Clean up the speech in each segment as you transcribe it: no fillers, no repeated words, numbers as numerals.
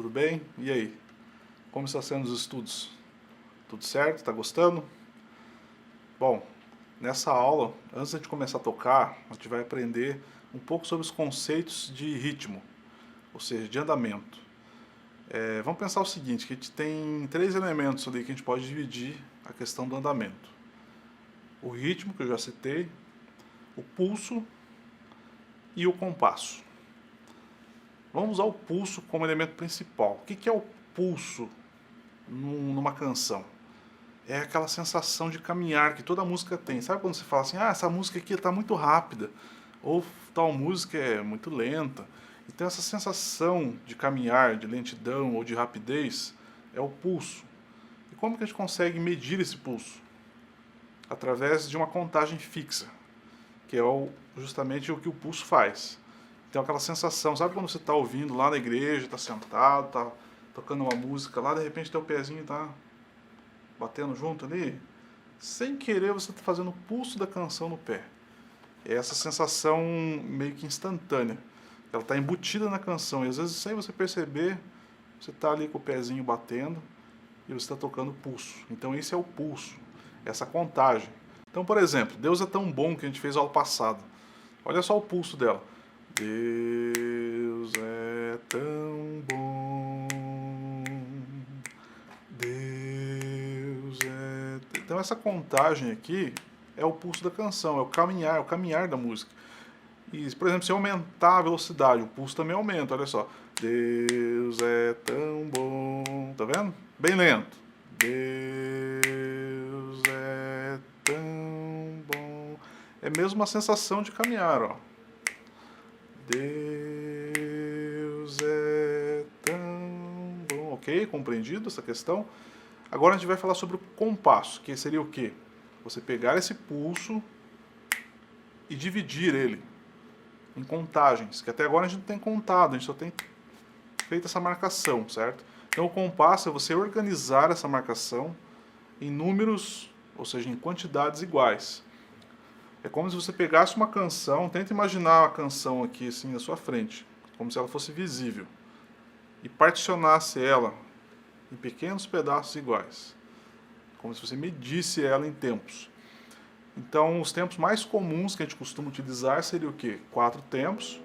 tudo bem? E aí? Como estão sendo os estudos? Tudo certo? Está gostando? Bom, nessa aula, antes de começar a tocar, a gente vai aprender um pouco sobre os conceitos de ritmo, ou seja, de andamento. Vamos pensar o seguinte, que a gente tem três elementos ali que a gente pode dividir a questão do andamento. O ritmo, que eu já citei, o pulso e o compasso. Vamos usar o pulso como elemento principal. O que é o pulso numa canção? É aquela sensação de caminhar que toda música tem. Sabe quando você fala assim, essa música aqui está muito rápida, ou tal música é muito lenta. Então essa sensação de caminhar, de lentidão ou de rapidez é o pulso. E como que a gente consegue medir esse pulso? Através de uma contagem fixa, que é justamente o que o pulso faz. Então aquela sensação, sabe quando você está ouvindo lá na igreja, está sentado, está tocando uma música lá, de repente teu pezinho está batendo junto ali? Sem querer você está fazendo o pulso da canção no pé. É essa sensação meio que instantânea. Ela está embutida na canção e às vezes sem você perceber, você está ali com o pezinho batendo e você está tocando pulso. Então esse é o pulso, essa contagem. Então, por exemplo, Deus é tão bom que a gente fez aula passada. Olha só o pulso dela. Deus é tão bom. Deus é... Então essa contagem aqui é o pulso da canção, é o caminhar da música. E, por exemplo, se eu aumentar a velocidade, o pulso também aumenta, olha só. Deus é tão bom. Tá vendo? Bem lento. Deus é tão bom. É mesmo uma sensação de caminhar, ó. Deus é tão bom. Ok? Compreendido essa questão? Agora a gente vai falar sobre o compasso, que seria o quê? Você pegar esse pulso e dividir ele em contagens, que até agora a gente não tem contado, a gente só tem feito essa marcação, certo? Então o compasso é você organizar essa marcação em números, ou seja, em quantidades iguais. É como se você pegasse uma canção, tenta imaginar a canção aqui assim na sua frente, como se ela fosse visível, e particionasse ela em pequenos pedaços iguais, como se você medisse ela em tempos. Então, os tempos mais comuns que a gente costuma utilizar seria o quê? 4 tempos,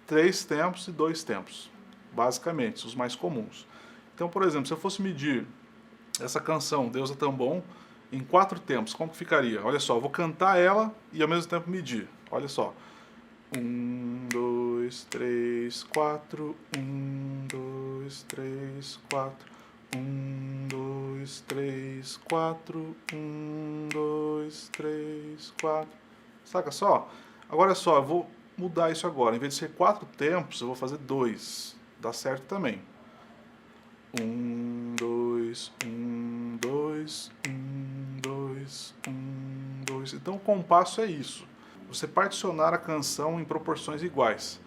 3 tempos e 2 tempos. Basicamente, os mais comuns. Então, por exemplo, se eu fosse medir essa canção, Deus é tão bom, em 4 tempos, como que ficaria? Olha só, eu vou cantar ela e ao mesmo tempo medir. Olha só. 1, 2, 3, 4. 1, 2, 3, 4. 1, 2, 3, 4. 1, 2, 3, 4. Saca só? Agora é só, eu vou mudar isso agora. Em vez de ser 4 tempos, eu vou fazer 2. Dá certo também. 1, 2, 1, 2, 1, 2, 1, 2. Então o compasso é isso. Você particionar a canção em proporções iguais,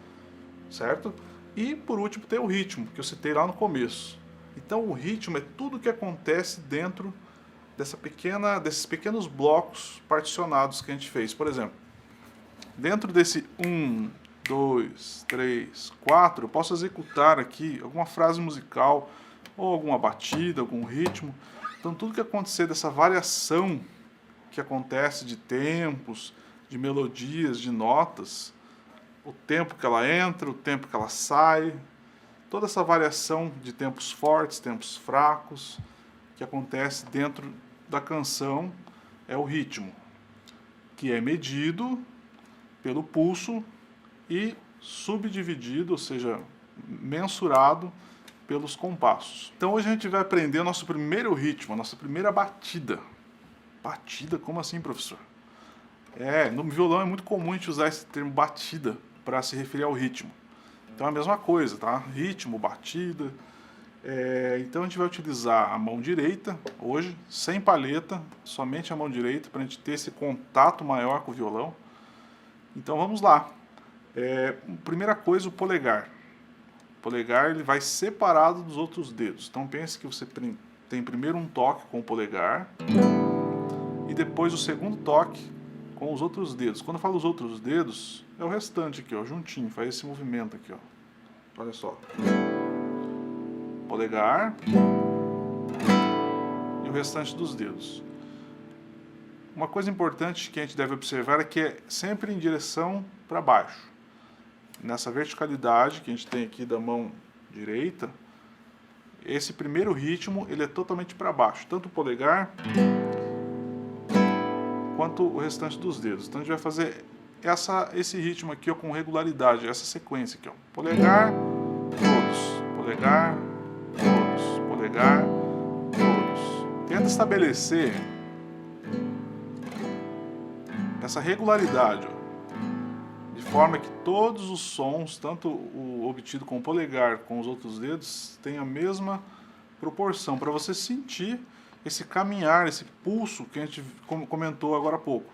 certo? E por último tem o ritmo, que eu citei lá no começo. Então o ritmo é tudo que acontece dentro desses pequenos blocos particionados que a gente fez. Por exemplo, dentro desse 1, 2, 3, 4, eu posso executar aqui alguma frase musical, ou alguma batida, algum ritmo. Então tudo que acontecer dessa variação que acontece de tempos, de melodias, de notas, o tempo que ela entra, o tempo que ela sai, toda essa variação de tempos fortes, tempos fracos, que acontece dentro da canção é o ritmo, que é medido pelo pulso e subdividido, ou seja, mensurado pelos compassos. Então hoje a gente vai aprender o nosso primeiro ritmo, a nossa primeira batida. Batida? Como assim, professor? No violão é muito comum a gente usar esse termo batida para se referir ao ritmo. Então é a mesma coisa, tá? Ritmo, batida. Então a gente vai utilizar a mão direita hoje, sem palheta, somente a mão direita, para a gente ter esse contato maior com o violão. Então vamos lá. Primeira coisa, o polegar. O polegar ele vai separado dos outros dedos. Então pense que você tem primeiro um toque com o polegar e depois o segundo toque com os outros dedos. Quando eu falo os outros dedos, é o restante aqui, ó, juntinho, faz esse movimento aqui, ó. Olha só. polegar e o restante dos dedos. Uma coisa importante que a gente deve observar é que é sempre em direção para baixo. Nessa verticalidade que a gente tem aqui da mão direita, esse primeiro ritmo ele é totalmente para baixo, tanto o polegar quanto o restante dos dedos. Então a gente vai fazer esse ritmo aqui ó, com regularidade, essa sequência aqui, ó. Polegar, todos, polegar, todos, polegar, todos. Tenta estabelecer essa regularidade, ó, de forma que todos os sons, tanto o obtido com o polegar com os outros dedos, tenham a mesma proporção, para você sentir esse caminhar, esse pulso que a gente comentou agora há pouco.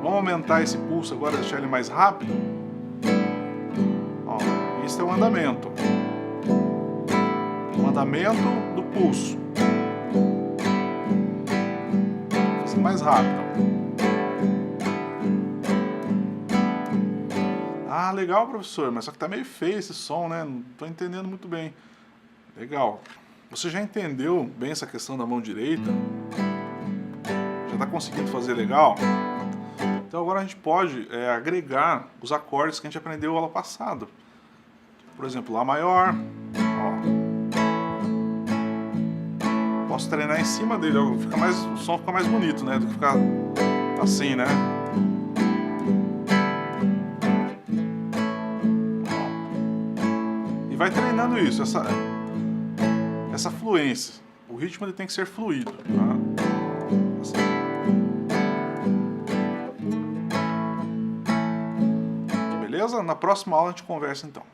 Vamos aumentar esse pulso agora, deixar ele mais rápido. Ó, isso é o andamento. O andamento do pulso. Mais rápido. Ah, legal, professor, mas só que tá meio feio esse som, né? Não tô entendendo muito bem. Legal. Você já entendeu bem essa questão da mão direita? Já tá conseguindo fazer legal? Então agora a gente pode agregar os acordes que a gente aprendeu aula passada. Por exemplo, Lá maior. Ó. Posso treinar em cima dele, ó, o som fica mais bonito, né? Do que ficar assim, né? Ó. E vai treinando isso, essa fluência. O ritmo ele tem que ser fluido, tá? Assim. Beleza? Na próxima aula a gente conversa então.